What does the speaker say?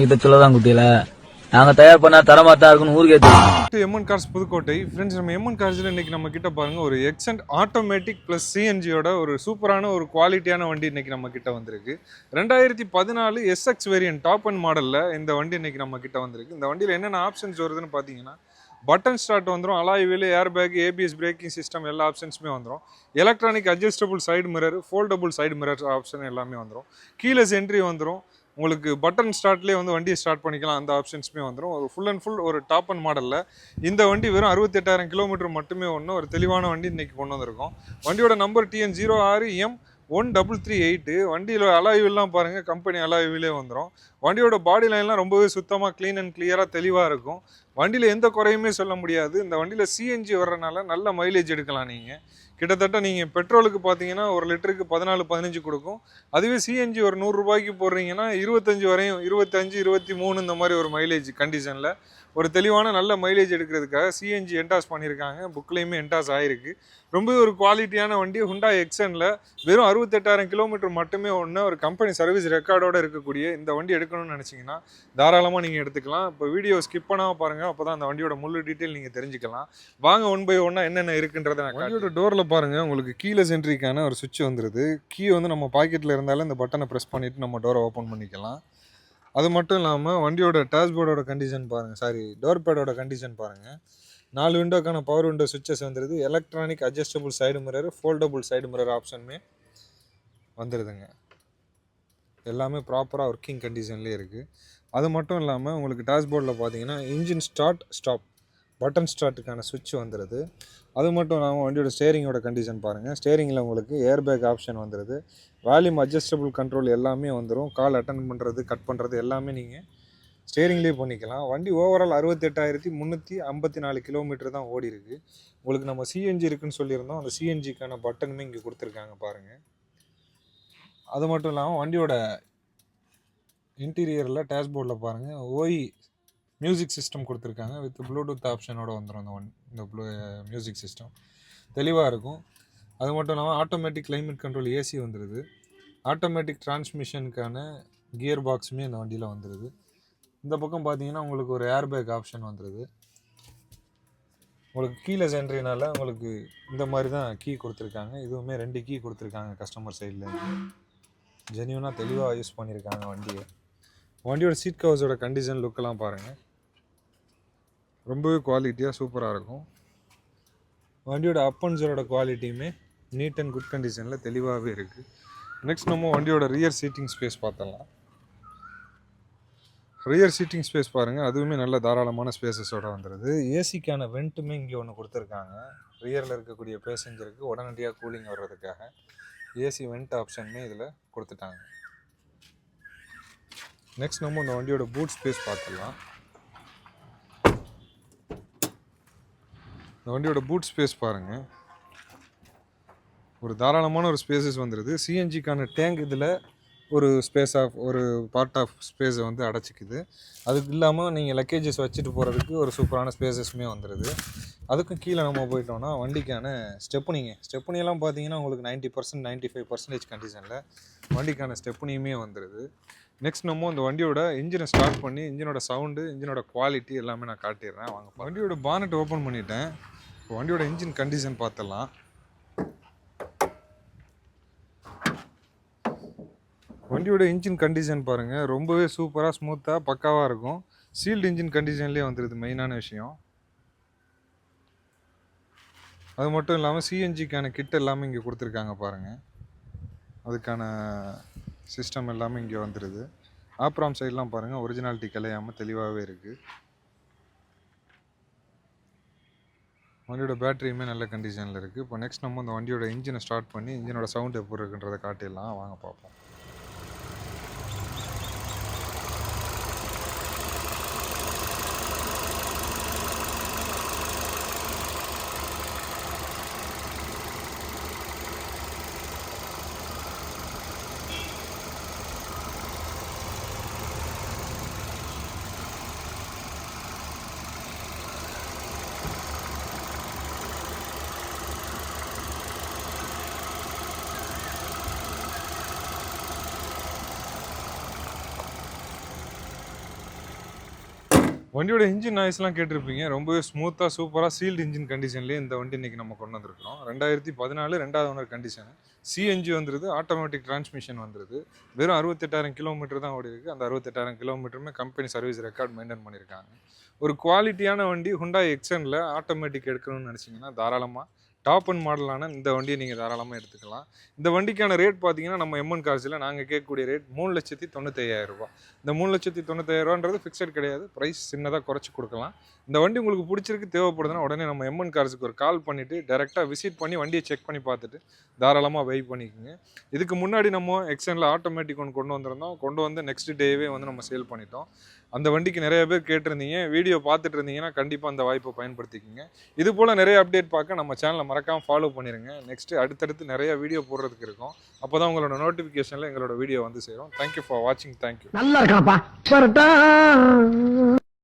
இதை சொல்லதான் குட்டியில நாங்க தயார் பண்ணா தரமா தான் இருக்குன்னு ஊருக்கே தெரியும். MN cars Pudukkottai friends. நம்ம எம்என் கார்ஸ்ல இன்னைக்கு நம்ம கிட்ட பாருங்க ஒரு எக்ஸென்ட் ஆட்டோமேட்டிக் பிளஸ் சிஎன்ஜியோட ஒரு சூப்பரான ஒரு குவாலிட்டியான வண்டி இன்னைக்கு நம்ம கிட்ட வந்திருக்கு. 2014 எஸ்எக்ஸ் வேரியன்ட் டாப் அண்ட் மாடல்ல இந்த வண்டி இன்னைக்கு நம்ம கிட்ட வந்திருக்கு. இந்த வண்டியில் என்னென்ன ஆப்ஷன்ஸ் வருதுன்னு பார்த்தீங்கன்னா, பட்டன் ஸ்டார்ட் வந்துடும், alloy wheel, air bag, ABS braking system எல்லா ஆப்ஷன்ஸுமே வந்துடும். Electronic adjustable side mirror, foldable side mirror option எல்லாமே வந்துடும். கீலெஸ் என்ட்ரி வந்துடும். உங்களுக்கு பட்டன் ஸ்டார்ட்லேயே வந்து வண்டியை ஸ்டார்ட் பண்ணிக்கலாம், அந்த ஆப்ஷன்ஸுமே வந்துடும். ஒரு ஃபுல் அண்ட் ஃபுல் ஒரு டாப் அண்ட் மாடலில் இந்த வண்டி வெறும் 68,000 கிலோமீட்டர் மட்டுமே ஒன்று ஒரு தெளிவான வண்டி இன்றைக்கி கொண்டு வந்திருக்கோம். வண்டியோட நம்பர் TN06M1338. வண்டியில் அலாய்வெல்லாம் பாருங்கள், கம்பெனி அலாய்விலே வந்துடும். வண்டியோட பாடி லைன்லாம் ரொம்பவே சுத்தமாக க்ளீன் அண்ட் கிளியராக தெளிவாக இருக்கும். வண்டியில் எந்த குறையுமே சொல்ல முடியாது. இந்த வண்டியில் சிஎன்ஜி வர்றதுனால நல்ல மைலேஜ் எடுக்கலாம். நீங்கள் கிட்டத்தட்ட நீங்கள் பெட்ரோலுக்கு பார்த்தீங்கன்னா ஒரு லிட்டருக்கு 14-15 கொடுக்கும். அதுவே சிஎன்ஜி ஒரு 100 ரூபாய்க்கு போடுறீங்கன்னா 25 வரையும், 25-23 இந்த மாதிரி ஒரு மைலேஜ் கண்டிஷனில் ஒரு தெளிவான நல்ல மைலேஜ் எடுக்கிறதுக்காக சிஎன்ஜி என்டாஸ் பண்ணியிருக்காங்க. புக்லேயுமே என்டாஸ் ஆகிருக்கு. ரொம்ப ஒரு குவாலிட்டியான வண்டி. ஹுண்டாய் எக்ஸனில் வெறும் 68,000 கிலோமீட்டர் மட்டுமே ஒன்று ஒரு கம்பெனி சர்வீஸ் ரெக்கார்டோடு இருக்கக்கூடிய இந்த வண்டி எடுக்கணும்னு நினச்சிங்கன்னா தாராளமாக நீங்கள் எடுத்துக்கலாம். இப்போ வீடியோ ஸ்கிப் பண்ணாமல் பாருங்கள், அப்போ தான் அந்த வண்டியோட முழு டீட்டெயில் நீங்கள் தெரிஞ்சுக்கலாம். வாங்க ஒன் பை ஒன்னாக என்னென்ன இருக்குன்றதை நான் வண்டியோட டோரில் பாருங்கள். உங்களுக்கு கீலெஸ் என்ட்ரிக்கான ஒரு சுவிட்ச் வந்துடுது. கீ வந்து நம்ம பாக்கெட்டில் இருந்தாலும் இந்த பட்டனை ப்ரெஸ் பண்ணிவிட்டு நம்ம டோரை ஓப்பன் பண்ணிக்கலாம். அது மட்டும் இல்லாமல் வண்டியோட டேஷ்போர்டோட கண்டிஷன் பாருங்கள், டோர் பேடோட கண்டிஷன் பாருங்கள். 4 விண்டோக்கான பவர் விண்டோ சுவிட்சஸ் வந்துடுது. Electronic adjustable side mirror, foldable side mirror ஆப்ஷனுமே வந்துடுதுங்க. எல்லாமே ப்ராப்பராக ஒர்க்கிங் கண்டிஷன்லேயே இருக்குது. அது மட்டும் இல்லாமல் உங்களுக்கு டேஷ்போர்டில் பார்த்தீங்கன்னா இன்ஜின் ஸ்டார்ட் ஸ்டாப் பட்டன் ஸ்டார்ட்டுக்கான சுவிட்ச் வந்துடுது. அது மட்டும் இல்லாமல் வண்டியோட ஸ்டேரிங்கோட கண்டிஷன் பாருங்கள். ஸ்டேரிங்கில் உங்களுக்கு ஏர் பேக் ஆப்ஷன் வந்துடுது. வால்யூம் அட்ஜஸ்டபுள் கண்ட்ரோல் எல்லாமே வந்துடும். கால் அட்டன் பண்ணுறது, கட் பண்ணுறது எல்லாமே நீங்கள் ஸ்டேரிங்லேயே பண்ணிக்கலாம். வண்டி ஓவரால் 68,354 கிலோமீட்டர் தான் ஓடி இருக்குது. உங்களுக்கு நம்ம சிஎன்ஜி இருக்குதுன்னு சொல்லியிருந்தோம். அந்த சிஎன்ஜிக்கான பட்டனுமே இங்கே கொடுத்துருக்காங்க பாருங்கள். அது மட்டும் இல்லாமல் வண்டியோட இன்டீரியரில் டேஷ்போர்டில் பாருங்கள் ஓய் மியூசிக் சிஸ்டம் கொடுத்துருக்காங்க. வித் ப்ளூடூத் ஆப்ஷனோட வந்துடும் இந்த மியூசிக் சிஸ்டம் தெளிவாக இருக்கும். அது மட்டும் இல்லாமல் ஆட்டோமேட்டிக் கிளைமேட் கண்ட்ரோல் ஏசி வந்துடுது. ஆட்டோமேட்டிக் டிரான்ஸ்மிஷனுக்கான கியர் பாக்ஸுமே இந்த வண்டியில் வந்துடுது. இந்த பக்கம் பார்த்தீங்கன்னா உங்களுக்கு ஒரு ஏர் பேக் ஆப்ஷன் வந்துடுது. உங்களுக்கு கீழே சென்ட்ரினால உங்களுக்கு இந்த மாதிரி தான் கீ கொடுத்துருக்காங்க. இதுவுமே 2 கீ கொடுத்துருக்காங்க கஸ்டமர் சைட்லேருந்து. ஜென்யூனாக தெளிவாக யூஸ் பண்ணியிருக்காங்க வண்டியை. வண்டியோட சீட் கவர்ஸோட கண்டிஷன் லுக்கெல்லாம் பாருங்கள், ரொம்பவே குவாலிட்டியாக சூப்பராக இருக்கும். வண்டியோட அப்பன்ஸரோட குவாலிட்டியுமே நீட் அண்ட் குட் கண்டிஷனில் தெளிவாகவே இருக்குது. நெக்ஸ்ட் நம்ம வண்டியோட ரியர் சீட்டிங் ஸ்பேஸ் பார்த்தலாம். ரியர் சீட்டிங் ஸ்பேஸ் பாருங்கள், அதுவுமே நல்ல தாராளமான ஸ்பேசஸோடு வந்துடுது. ஏசிக்கான வெண்ட்டுமே இங்கே ஒன்று கொடுத்துருக்காங்க. ரியரில் இருக்கக்கூடிய பேசஞ்சருக்கு உடனடியாக கூலிங் வர்றதுக்காக ஏசி வெண்ட் ஆப்ஷனுமே இதில் கொடுத்துட்டாங்க. நெக்ஸ்ட் நம்ம இந்த வண்டியோட பூட் ஸ்பேஸ் பார்த்துடலாம். இந்த வண்டியோட பூட் ஸ்பேஸ் பாருங்கள், ஒரு தாராளமான ஒரு ஸ்பேசஸ் வந்துடுது. சிஎன்ஜிக்கான டேங்க் இதில் ஒரு ஒரு பார்ட் ஆஃப் ஸ்பேஸை வந்து அடைச்சிக்குது. அதுக்கு இல்லாமல் நீங்கள் லக்கேஜஸ் வச்சுட்டு போகிறதுக்கு ஒரு சூப்பரான ஸ்பேசஸுமே வந்துடுது. அதுக்கும் கீழே நம்ம போயிட்டோம்னா வண்டிக்கான ஸ்டெப்புனியெல்லாம் பார்த்தீங்கன்னா உங்களுக்கு 90%, 95% கண்டிஷனில் வண்டிக்கான ஸ்டெப்புனியுமே வந்துடுது. நெக்ஸ்ட் நம்ம இந்த வண்டியோட இன்ஜினை ஸ்டார்ட் பண்ணி இன்ஜினோட சவுண்டு, இன்ஜினோட குவாலிட்டி எல்லாமே நான் காட்டிடுறேன். வாங்க. வண்டியோட பானட் ஓப்பன் பண்ணிட்டேன். இப்போ வண்டியோட இன்ஜின் கண்டிஷன் பார்த்துடலாம். வண்டியோட இன்ஜின் கண்டிஷன் பாருங்கள், ரொம்பவே சூப்பராக ஸ்மூத்தாக பக்காவாக இருக்கும். சீல்டு இன்ஜின் கண்டிஷன்லேயே வந்துடுது மெயினான விஷயம். அது மட்டும் இல்லாமல் சிஎன்ஜிக்கான கிட் எல்லாமே இங்கே கொடுத்துருக்காங்க பாருங்கள். அதுக்கான சிஸ்டம் எல்லாமே இங்கே வந்துடுது. ஆப்ராம் சைட்லாம் பாருங்கள், ஒரிஜினாலிட்டி கலையாமல் தெளிவாகவே இருக்குது. வண்டியோட பேட்டரியுமே நல்ல கண்டிஷனில் இருக்குது. இப்போ நெக்ஸ்ட் நம்ம இந்த வண்டியோட இன்ஜினை ஸ்டார்ட் பண்ணி இன்ஜினோட சவுண்ட் எப்படி இருக்குன்றதை காட்டிடலாம். வாங்க பார்ப்போம். வண்டியோட இன்ஜின் நாய்ஸ்லாம் கேட்டிருப்பீங்க. ரொம்பவே ஸ்மூத்தாக சூப்பராக சீல்டு இன்ஜின் கண்டிஷன்லேயே இந்த வண்டி இன்றைக்கி நம்ம கொண்டு வந்திருக்கிறோம். 2014 2வது ஓனர் கண்டிஷனு. சிஎன்ஜி வந்துருது, ஆட்டோமேட்டிக் டிரான்ஸ்மிஷன் வந்துருது. வெறும் 68,000 கிலோமீட்டர் தான் ஓடி இருக்குது. அந்த 68,000 கிலோமீட்டருமே கம்பெனி சர்வீஸ் ரெக்கார்ட் மெயின்டைன் பண்ணியிருக்காங்க. ஒரு குவாலிட்டியான வண்டி ஹுண்டாய் எக்ஸனில் ஆட்டோமேட்டிக் எடுக்கணும்னு நினச்சிங்கன்னா தாராளமாக டாப் அண்ட் மாடலான இந்த வண்டியை நீங்கள் தாராளமாக எடுத்துக்கலாம். இந்த வண்டிக்கான ரேட் பார்த்தீங்கன்னா நம்ம எம்என் கார்ஸில் நாங்கள் கேட்கக்கூடிய ரேட் 3,95,000 ரூபா. இந்த 3,95,000 ரூபான்றது ஃபிக்ஸட் கிடையாது, ப்ரைஸ் சின்னதாக குறைச்சி கொடுக்கலாம். இந்த வண்டி உங்களுக்கு பிடிச்சிருக்கு தேவைப்படுதுன்னா உடனே நம்ம எம்என் கார்ஸுக்கு ஒரு கால் பண்ணிவிட்டு டேரெக்டாக விசிட் பண்ணி வண்டியை செக் பண்ணி பார்த்துட்டு தாராளமாக பை பண்ணிக்கோங்க. இதுக்கு முன்னாடி நம்ம எக்ஸனில் ஆட்டோமேட்டிக் ஒன்று கொண்டு வந்திருந்தோம். கொண்டு வந்து நெக்ஸ்ட் டேவே வந்து நம்ம சேல் பண்ணிட்டோம். அந்த வண்டிக்கு நிறைய பேர் கேட்டிருந்தீங்க. வீடியோ பார்த்துட்டு இருந்தீங்கன்னா கண்டிப்பாக அந்த வாய்ப்பை பயன்படுத்திக்கோங்க. இது போல் நிறைய அப்டேட் பார்க்க நம்ம சேனலை மறக்காமல் ஃபாலோ பண்ணிடுங்க. நெக்ஸ்ட்டு அடுத்தடுத்து நிறைய வீடியோ போடுறதுக்கு இருக்கும். அப்போ தான் உங்களோட நோட்டிஃபிகேஷனில் எங்களோட வீடியோ வந்து சேரும். தேங்க்யூ ஃபார் வாட்சிங். தேங்க்யூ. நல்லா இருக்காப்பா.